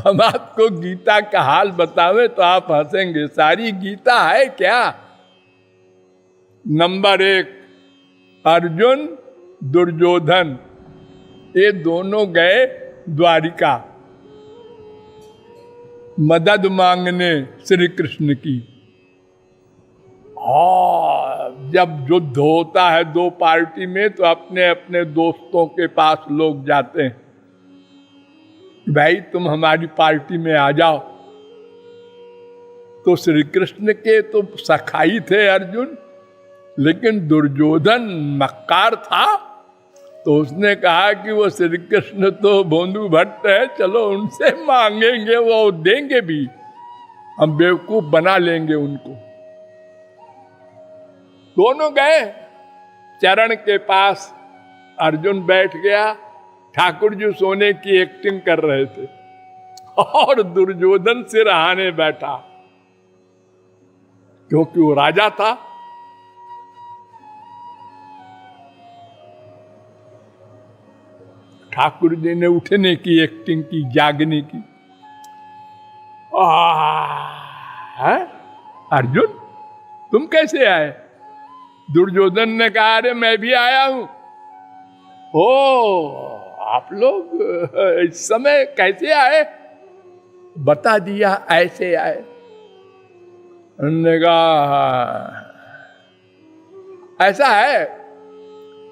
हम आपको गीता का हाल बतावे तो आप हंसेंगे। सारी गीता है क्या? नंबर 1 अर्जुन दुर्योधन, ये दोनों गए द्वारिका मदद मांगने श्री कृष्ण की। जब युद्ध होता है दो पार्टी में तो अपने अपने दोस्तों के पास लोग जाते हैं, भाई तुम हमारी पार्टी में आ जाओ। तो श्री कृष्ण के तो सखाई थे अर्जुन, लेकिन दुर्योधन मक्कार था, तो उसने कहा कि वो श्री कृष्ण तो भोंदू भट्ट है, चलो उनसे मांगेंगे, वो देंगे भी, हम बेवकूफ बना लेंगे उनको। दोनों गए चरण के पास, अर्जुन बैठ गया, ठाकुर जी सोने की एक्टिंग कर रहे थे और दुर्योधन सिरहाने बैठा, क्योंकि वो राजा था। ठाकुर जी ने उठने की एक्टिंग की, जागने की। अर्जुन तुम कैसे आए? दुर्योधन ने कहा अरे मैं भी आया हूं। ओ आप लोग इस समय कैसे आए? बता दिया ऐसे आए। उन्होंने कहा ऐसा है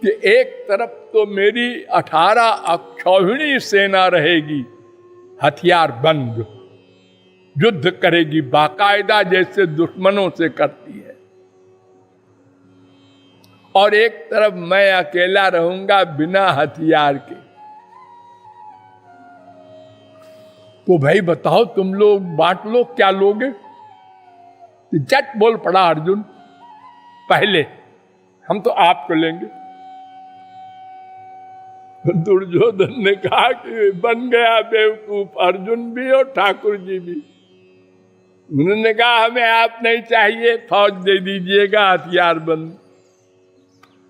कि एक तरफ तो मेरी 18 अक्षौहिणी सेना रहेगी, हथियार बंद, युद्ध करेगी बाकायदा जैसे दुश्मनों से करती है, और एक तरफ मैं अकेला रहूंगा बिना हथियार के। तो भाई बताओ तुम लोग बांट लो, क्या लोगे? झट बोल पड़ा अर्जुन, पहले हम तो आपको लेंगे। दुर्योधन ने कहा कि बन गया बेवकूफ अर्जुन भी और ठाकुर जी भी। उन्होंने कहा हमें आप नहीं चाहिए, फौज दे दीजिएगा, हथियार बंद।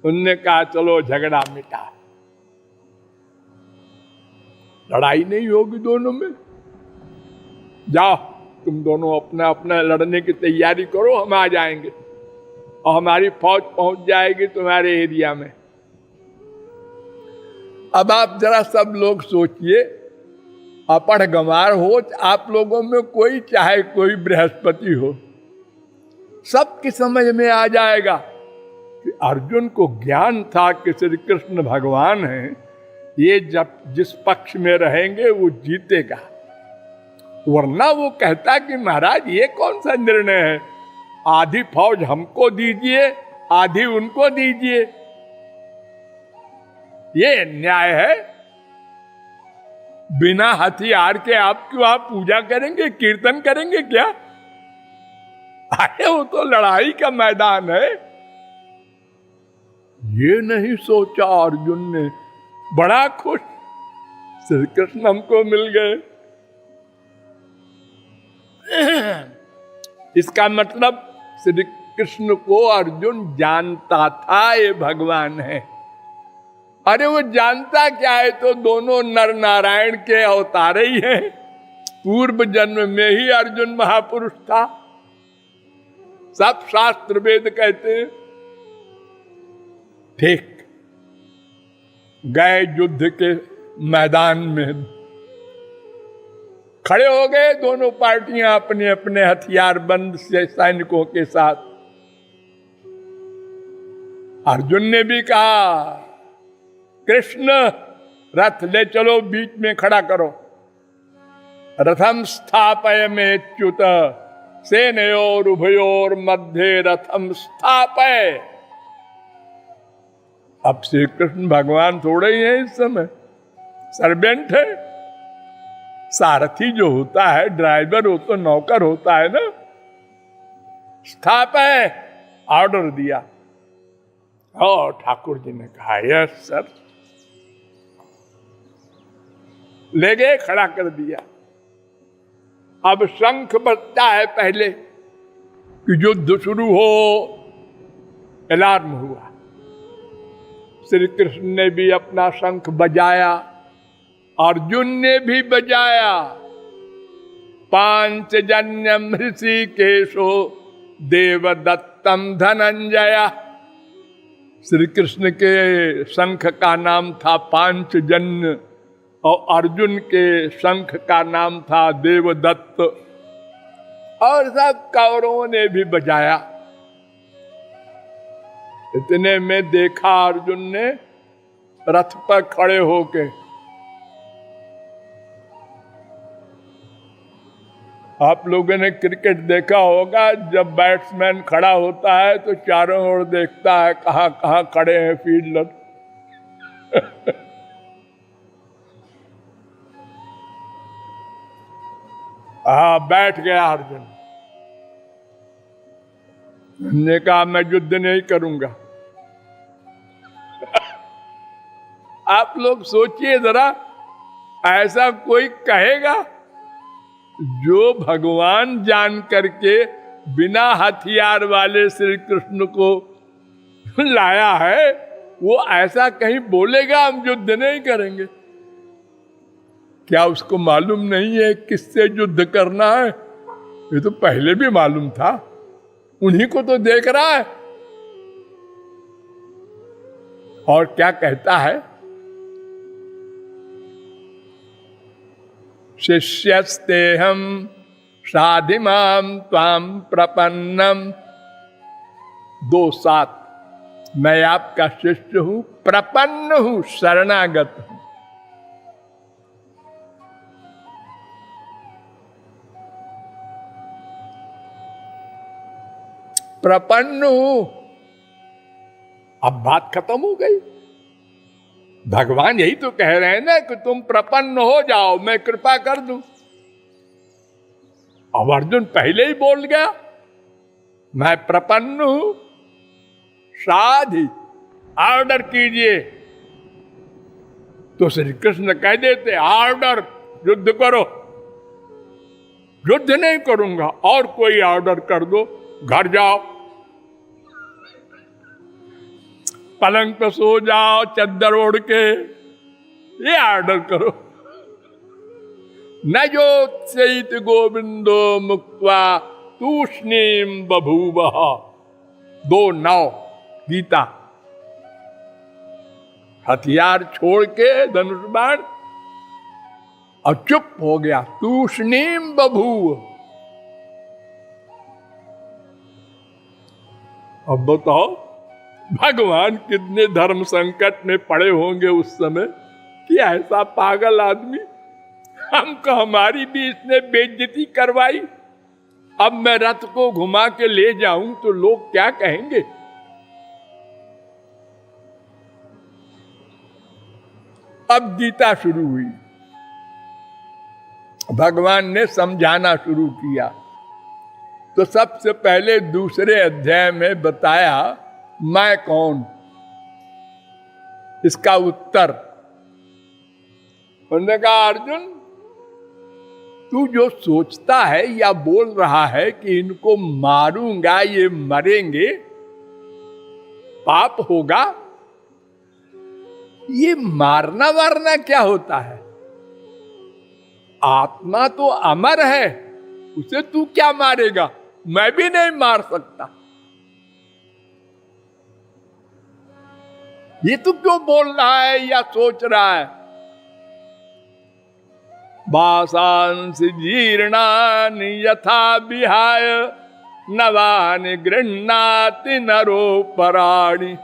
उन्होंने कहा चलो झगड़ा मिटा, लड़ाई नहीं होगी दोनों में, जाओ तुम दोनों अपना अपना लड़ने की तैयारी करो, हम आ जाएंगे और हमारी फौज पहुंच जाएगी तुम्हारे एरिया में। अब आप जरा सब लोग सोचिए, अपढ़ गंवार हो आप लोगों में कोई, चाहे कोई बृहस्पति हो, सबकी समझ में आ जाएगा कि अर्जुन को ज्ञान था कि श्री कृष्ण भगवान हैं, ये जब जिस पक्ष में रहेंगे वो जीतेगा। वरना वो कहता कि महाराज ये कौन सा निर्णय है, आधी फौज हमको दीजिए आधी उनको दीजिए, ये न्याय है? बिना हथियार के आप क्यों आप पूजा करेंगे, कीर्तन करेंगे क्या? अरे वो तो लड़ाई का मैदान है। ये नहीं सोचा अर्जुन ने, बड़ा खुश, श्री कृष्ण हमको मिल गए। इसका मतलब श्री कृष्ण को अर्जुन जानता था ये भगवान है। अरे वो जानता क्या है, तो दोनों नर नारायण के अवतार ही हैं। पूर्व जन्म में ही अर्जुन महापुरुष था, सब शास्त्र वेद कहते हैं। ठीक गए युद्ध के मैदान में, खड़े हो गए दोनों पार्टियां अपने अपने हथियार बंद से सैनिकों के साथ। अर्जुन ने भी कहा कृष्ण रथ ले चलो, बीच में खड़ा करो, रथम स्थापय में च्युत सेनयोर उभयोर मध्य रथम स्थापय। अब श्री कृष्ण भगवान थोड़े ही हैं इस समय, सर्वेंट है। सारथी जो होता है, ड्राइवर हो तो नौकर होता है ना। स्थापय ऑर्डर दिया और ठाकुर जी ने कहा यस सर, ले गए, खड़ा कर दिया। अब शंख बजता है पहले कि युद्ध शुरू हो, अलार्म हुआ। श्री कृष्ण ने भी अपना शंख बजाया, अर्जुन ने भी बजाया, पांचजन्यम ऋषिकेशो देवदत्तम धनंजय। श्री कृष्ण के शंख का नाम था पांचजन्य और अर्जुन के शंख का नाम था देवदत्त, और सब कौरवों ने भी बजाया। इतने में देखा अर्जुन ने रथ पर खड़े होके, आप लोगों ने क्रिकेट देखा होगा, जब बैट्समैन खड़ा होता है तो चारों ओर देखता है कहां कहां खड़े हैं फील्डर। बैठ गया अर्जुन ने कहा मैं युद्ध नहीं करूंगा। आप लोग सोचिए जरा, ऐसा कोई कहेगा जो भगवान जान करके बिना हथियार वाले श्री कृष्ण को लाया है, वो ऐसा कहीं बोलेगा हम युद्ध नहीं करेंगे? क्या उसको मालूम नहीं है किससे युद्ध करना है? ये तो पहले भी मालूम था, उन्हीं को तो देख रहा है। और क्या कहता है, शिष्यस्तेहम साधिमाम त्वाम प्रपन्नम। 2:7 मैं आपका शिष्य हूं, प्रपन्न हूं, शरणागत हूं। प्रपन्न हूं। अब बात खत्म हो गई। भगवान यही तो कह रहे हैं ना कि तुम प्रपन्न हो जाओ, मैं कृपा कर दूं। अब अर्जुन पहले ही बोल गया मैं प्रपन्न हूं, साधि ऑर्डर कीजिए। तो श्री कृष्ण कह देते ऑर्डर, युद्ध करो। युद्ध नहीं करूंगा, और कोई ऑर्डर कर दो, घर जाओ, पलंग पे सो जाओ चद्दर ओढ़ के, ये ऑर्डर करो। न योत्सैत गोविंदो मुक्त्वा तूष्णीम बभूवः। 2:9 गीता। हथियार छोड़ के धनुष बाण और चुप हो गया। तूष्णीम बभूव। अब बताओ भगवान कितने धर्म संकट में पड़े होंगे उस समय कि ऐसा पागल आदमी हमको, हमारी भी इसने बेइज्जती करवाई। अब मैं रथ को घुमा के ले जाऊं तो लोग क्या कहेंगे? अब गीता शुरू हुई, भगवान ने समझाना शुरू किया। तो सबसे पहले दूसरे अध्याय में बताया मैं कौन, इसका उत्तर। उन्होंने कहा अर्जुन, तू जो सोचता है या बोल रहा है कि इनको मारूंगा, ये मरेंगे, पाप होगा, ये मारना वारना क्या होता है? आत्मा तो अमर है, उसे तू क्या मारेगा? मैं भी नहीं मार सकता। ये तू क्यों बोल रहा है या सोच रहा है? वासांसि जीर्णानि यथा विहाय नवानि गृह्णाति नरोपराणि।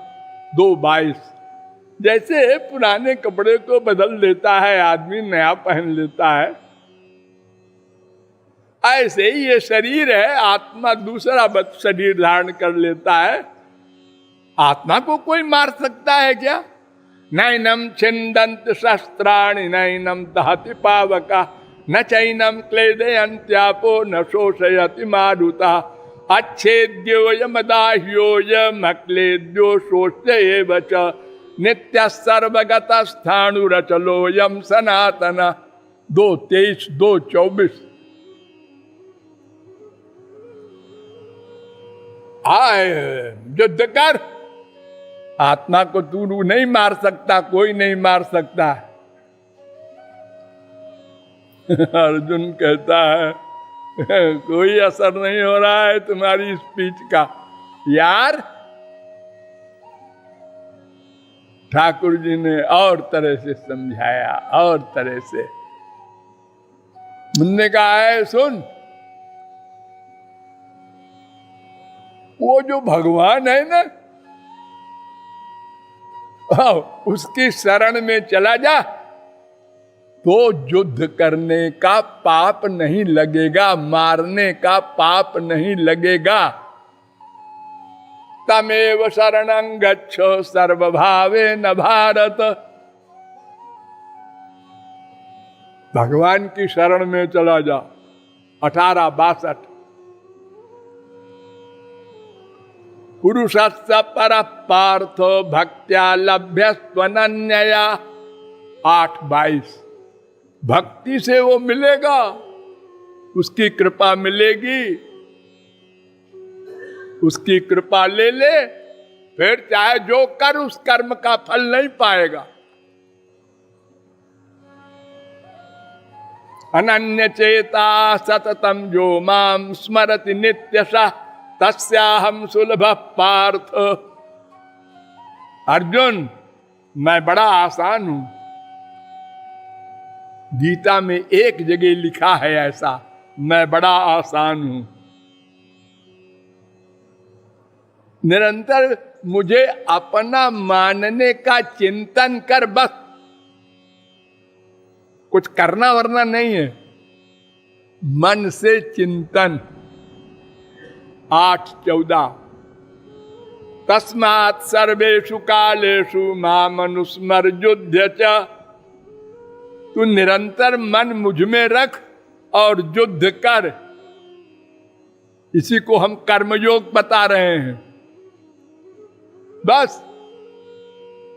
2:22 जैसे पुराने कपड़े को बदल देता है आदमी, नया पहन लेता है, ऐसे ही ये शरीर है, आत्मा दूसरा शरीर धारण कर लेता है। आत्मा को कोई मार सकता है क्या? नैनम छिन्दन्त शस्त्राणि नैनम दहति पावका न चैनम क्लेदयन्त्यापो न शोषयति मारुता अच्छेद्योयमदाह्योयमक्लेद्यो शोष्येव च नित्यः सर्वगतस्थाणुरचलोऽयं सनातन। 2:23 2:24 आए युद्ध कर। आत्मा को तू नहीं मार सकता, कोई नहीं मार सकता। अर्जुन कहता है कोई असर नहीं हो रहा है तुम्हारी स्पीच का। यार ठाकुर जी ने और तरह से समझाया, और तरह से। उन्होंने कहा है सुन, वो जो भगवान है ना, उसकी शरण में चला जा तो युद्ध करने का पाप नहीं लगेगा, मारने का पाप नहीं लगेगा। तमेव शरणं गच्छ सर्वभावेन भारत। भगवान की शरण में चला जा। 1862। पुरुषस्य परः पार्थ भक्त्या लभ्यस्त्वनन्यया। 8:22। भक्ति से वो मिलेगा, उसकी कृपा मिलेगी। उसकी कृपा ले ले, फिर चाहे जो कर, उस कर्म का फल नहीं पाएगा। अनन्य चेता सततम जो माम स्मरति नित्यशः तस्याहम सुलभ पार्थ। अर्जुन, मैं बड़ा आसान हूं। गीता में एक जगह लिखा है ऐसा, मैं बड़ा आसान हूं। निरंतर मुझे अपना मानने का चिंतन कर, बस कुछ करना वरना नहीं है, मन से चिंतन। 8:14। तस्मात् सर्वेषु कालेषु मामनुस्मर्युध्य च। तू निरंतर मन मुझ में रख और युद्ध कर। इसी को हम कर्मयोग बता रहे हैं। बस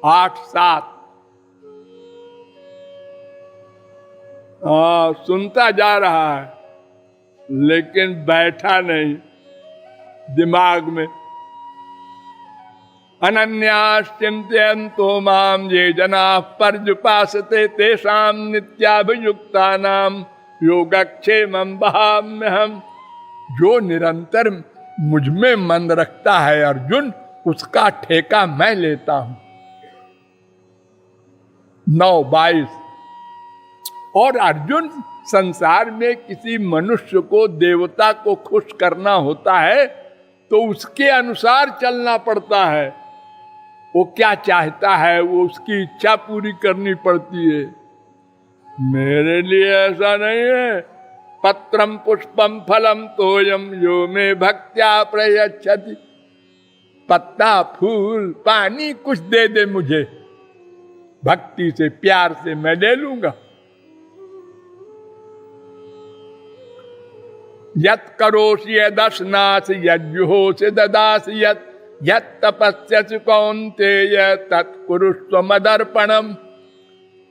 8:7। सुनता जा रहा है लेकिन बैठा नहीं दिमाग में। अनन्याश्चिन्तयन्तो माम ये जनाः पर्युपासते तेषां नित्याभियुक्तानां योगक्षेमं वहाम्यहम्। जो निरंतर मुझ में मन रखता है अर्जुन, उसका ठेका मैं लेता हूं। 9:22। और अर्जुन, संसार में किसी मनुष्य को, देवता को खुश करना होता है तो उसके अनुसार चलना पड़ता है। वो क्या चाहता है, वो उसकी इच्छा पूरी करनी पड़ती है। मेरे लिए ऐसा नहीं है। पत्रम पुष्पम फलम तोयम यो मे भक्त्या प्रयच्छति। पत्ता, फूल, पानी कुछ दे दे मुझे, भक्ति से, प्यार से मैं ले लूंगा। यत् करोषि यदश्नासि यज्जुहोषि ददासि यत् तपस्यसि कौन्तेय तत्कुरुष्व मदर्पणम्।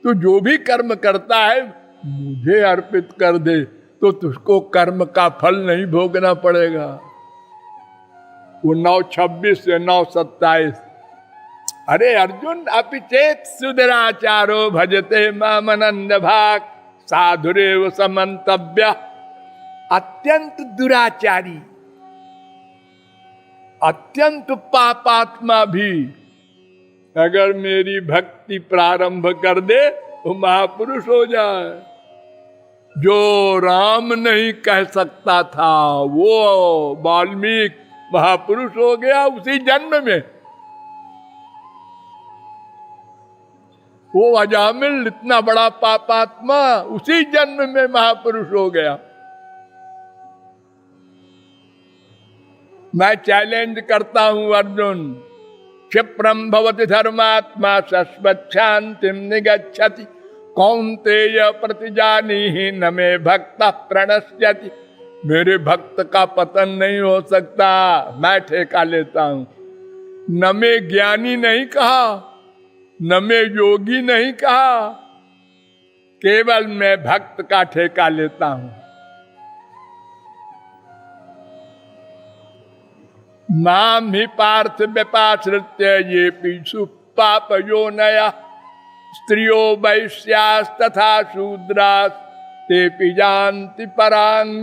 तू जो भी कर्म करता है मुझे अर्पित कर दे तो तुझको कर्म का फल नहीं भोगना पड़ेगा। वो 9:26 से 9:27। अरे अर्जुन, अपि चेत सुदराचारो भजते मामनंद भाग साधुरेव समन्तव्य। अत्यंत दुराचारी, अत्यंत पापात्मा भी अगर मेरी भक्ति प्रारंभ कर दे तो महापुरुष हो जाए। जो राम नहीं कह सकता था वो वाल्मीकि महापुरुष हो गया उसी जन्म में। वो अजामिल इतना बड़ा पापात्मा उसी जन्म में महापुरुष हो गया। मैं चैलेंज करता हूं अर्जुन, क्षिप्रम भवति धर्मात्मा शाश्वत शांतिम निगच्छति कौन्तेय प्रतिजानीहि न मे भक्त प्रणश्यति। मेरे भक्त का पतन नहीं हो सकता, मैं ठेका लेता हूं। न मे ज्ञानी नहीं कहा, न मैं योगी नहीं कहा, केवल मैं भक्त का ठेका लेता हूं। माम ही पार्थ व्यपाश्रित्य ये पीछु पाप योनया स्त्रियो वैश्यास्तथा शूद्रास ते जानति परांग।